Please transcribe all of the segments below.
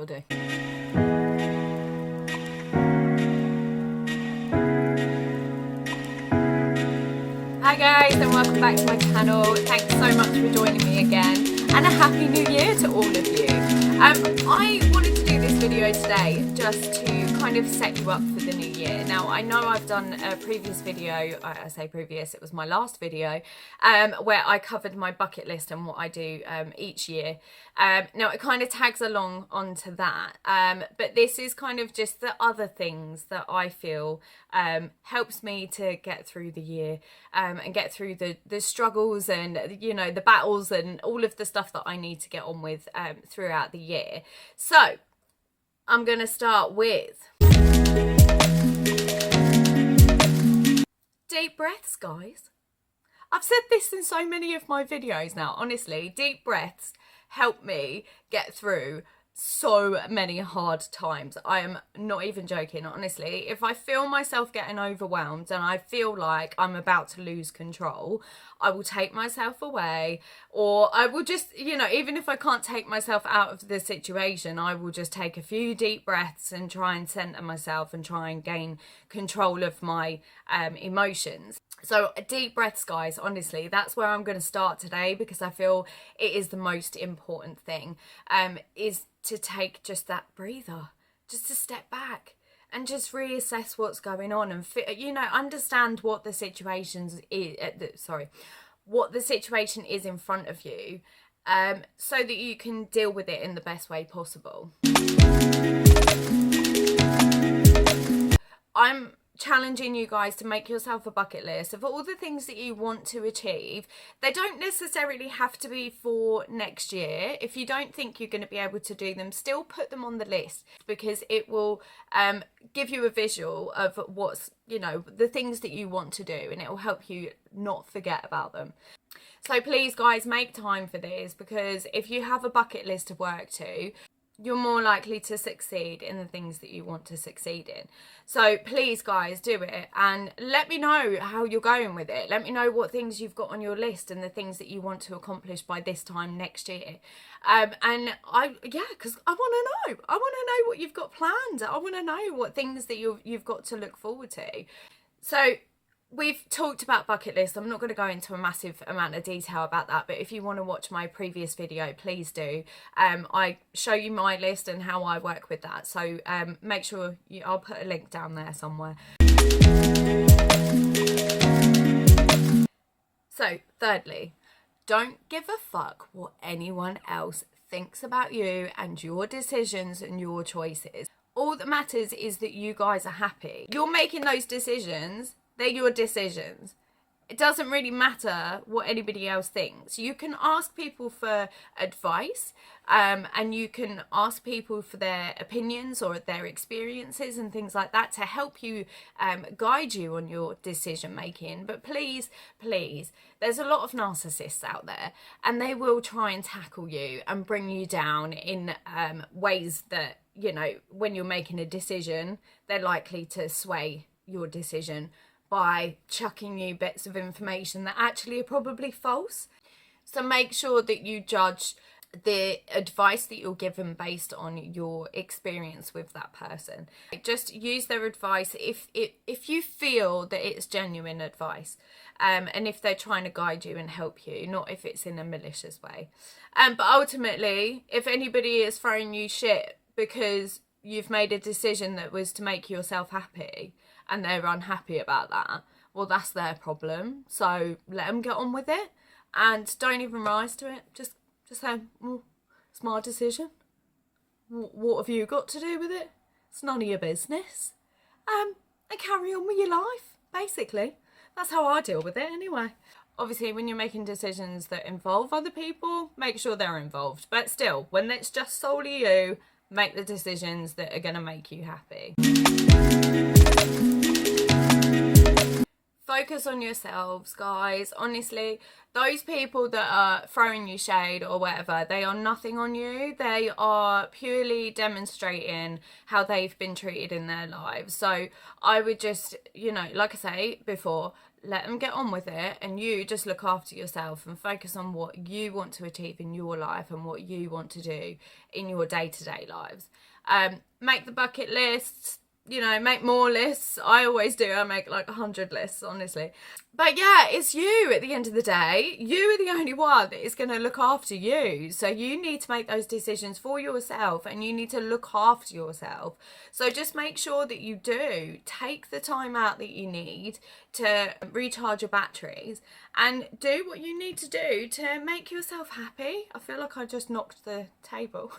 do. Hi guys, and welcome back to my channel. Thanks so much for joining me again, and a happy new year to all of you. I wanted to do this video today just to kind of set you up for the new year. Now, I know I've done a previous video, I say previous, it was my last video, where I covered my bucket list and what I do each year. Now, it kind of tags along onto that, but this is kind of just the other things that I feel helps me to get through the year and get through the struggles and, you know, the battles and all of the stuff that I need to get on with throughout the year. So, I'm going to start with deep breaths, guys. I've said this in so many of my videos now, honestly. Deep breaths help me get through so many hard times. I am not even joking, honestly. If I feel myself getting overwhelmed and I feel like I'm about to lose control, I will take myself away, or I will just, you know, even if I can't take myself out of the situation, I will just take a few deep breaths and try and center myself and try and gain control of my emotions. So deep breaths, guys, honestly, that's where I'm going to start today, because I feel it is the most important thing, is to take just that breather, just to step back and just reassess what's going on and, you know, understand what the situations is, what the situation is in front of you, so that you can deal with it in the best way possible. I'm challenging you guys to make yourself a bucket list of all the things that you want to achieve. They don't necessarily have to be for next year. If you don't think you're going to be able to do them, still put them on the list, because it will give you a visual of what's, you know, the things that you want to do, and it will help you not forget about them. So please, guys, make time for this, because if you have a bucket list to work to, you're more likely to succeed in the things that you want to succeed in. So please, guys, do it and let me know how you're going with it. Let me know what things you've got on your list and the things that you want to accomplish by this time next year. Because I want to know. I want to know what you've got planned. I want to know what things that you've got to look forward to. So we've talked about bucket lists. I'm not going to go into a massive amount of detail about that, but if you want to watch my previous video, please do. I show you my list and how I work with that. So make sure I'll put a link down there somewhere. So thirdly, don't give a fuck what anyone else thinks about you and your decisions and your choices. All that matters is that you guys are happy. You're making those decisions. They're your decisions. It doesn't really matter what anybody else thinks. You can ask people for advice, and you can ask people for their opinions or their experiences and things like that to help you guide you on your decision making. But please, please, there's a lot of narcissists out there, and they will try and tackle you and bring you down in ways that, you know, when you're making a decision, they're likely to sway your decision by chucking you bits of information that actually are probably false. So make sure that you judge the advice that you're given based on your experience with that person. Just use their advice if you feel that it's genuine advice, and if they're trying to guide you and help you, not if it's in a malicious way. But ultimately, if anybody is throwing you shit because you've made a decision that was to make yourself happy, and they're unhappy about that, well, that's their problem. So let them get on with it, and don't even rise to it. Just say, well, it's my decision. What have you got to do with it? It's none of your business. And carry on with your life, basically. That's how I deal with it anyway. Obviously, when you're making decisions that involve other people, make sure they're involved. But still, when it's just solely you, make the decisions that are going to make you happy. Focus on yourselves, guys. Honestly, those people that are throwing you shade or whatever, they are nothing on you. They are purely demonstrating how they've been treated in their lives. So I would just, you know, like I say before, let them get on with it, and you just look after yourself and focus on what you want to achieve in your life and what you want to do in your day-to-day lives. Make the bucket lists, you know, make more lists. I always do. I make like 100 lists, honestly. But yeah, it's you at the end of the day. You are the only one that is going to look after you. So you need to make those decisions for yourself, and you need to look after yourself. So just make sure that you do take the time out that you need to recharge your batteries and do what you need to do to make yourself happy. I feel like I just knocked the table.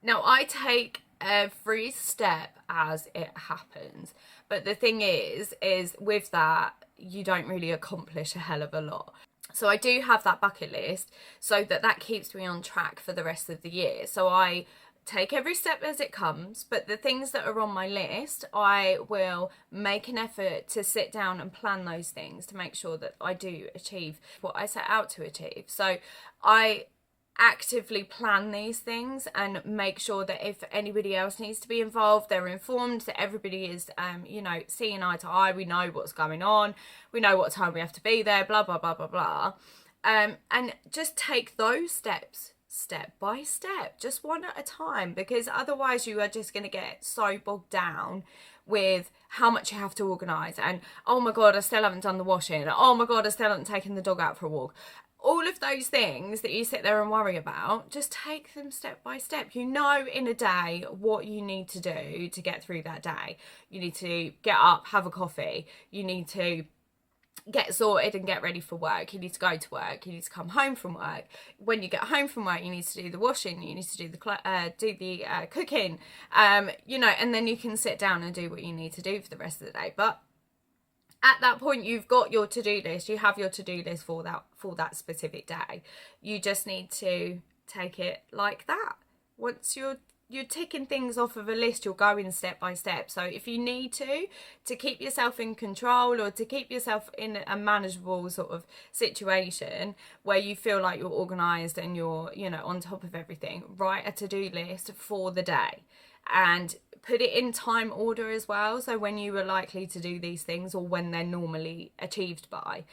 Now, I take every step as it happens. But the thing is with that, you don't really accomplish a hell of a lot. So I do have that bucket list so that keeps me on track for the rest of the year. So I take every step as it comes, but the things that are on my list, I will make an effort to sit down and plan those things to make sure that I do achieve what I set out to achieve. So I actively plan these things and make sure that if anybody else needs to be involved, they're informed, that everybody is you know, seeing eye to eye. We know what's going on, we know what time we have to be there, blah blah blah blah blah. And just take those steps step by step, just one at a time, because otherwise you are just going to get so bogged down with how much you have to organise, and oh my god, I still haven't done the washing, oh my god, I still haven't taken the dog out for a walk. All of those things that you sit there and worry about, just take them step by step. You know in a day what you need to do to get through that day. You need to get up, have a coffee. You need to get sorted and get ready for work. You need to go to work. You need to come home from work. When you get home from work, you need to do the washing. You need to do the cooking. You know, and then you can sit down and do what you need to do for the rest of the day. But at that point, you've got your to-do list. You have your to-do list for that specific day. You just need to take it like that. Once you're ticking things off of a list, you're going step by step. So if you need to keep yourself in control, or to keep yourself in a manageable sort of situation where you feel like you're organised and you're, you know, on top of everything, write a to-do list for the day and put it in time order as well, so when you are likely to do these things or when they're normally achieved by,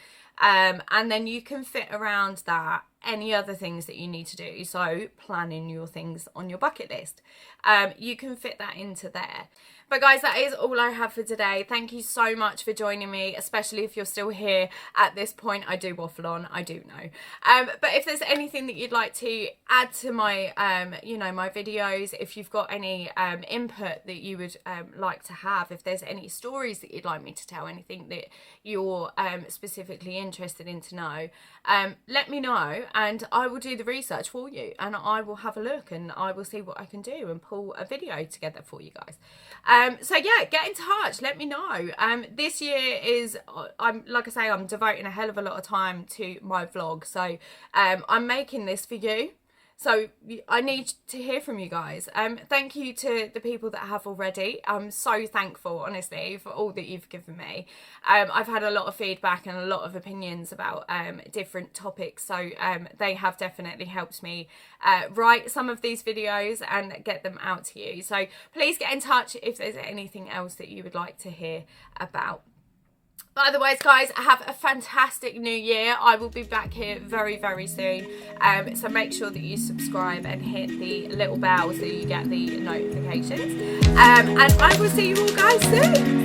and then you can fit around that any other things that you need to do. So planning your things on your bucket list, you can fit that into there. But guys, that is all I have for today. Thank you so much for joining me, especially if you're still here at this point. I do waffle on, I do know. But if there's anything that you'd like to add to my, you know, my videos, if you've got any input that you would like to have, if there's any stories that you'd like me to tell, anything that you're specifically interested in to know, let me know and I will do the research for you, and I will have a look and I will see what I can do and pull a video together for you guys. So yeah, get in touch, let me know. This year is, like I say, I'm devoting a hell of a lot of time to my vlog, so I'm making this for you. So I need to hear from you guys. Thank you to the people that have already. I'm so thankful, honestly, for all that you've given me. I've had a lot of feedback and a lot of opinions about different topics. So they have definitely helped me write some of these videos and get them out to you. So please get in touch if there's anything else that you would like to hear about. But otherwise, guys, have a fantastic new year. I will be back here very, very soon. So make sure that you subscribe and hit the little bell so you get the notifications. And I will see you all guys soon.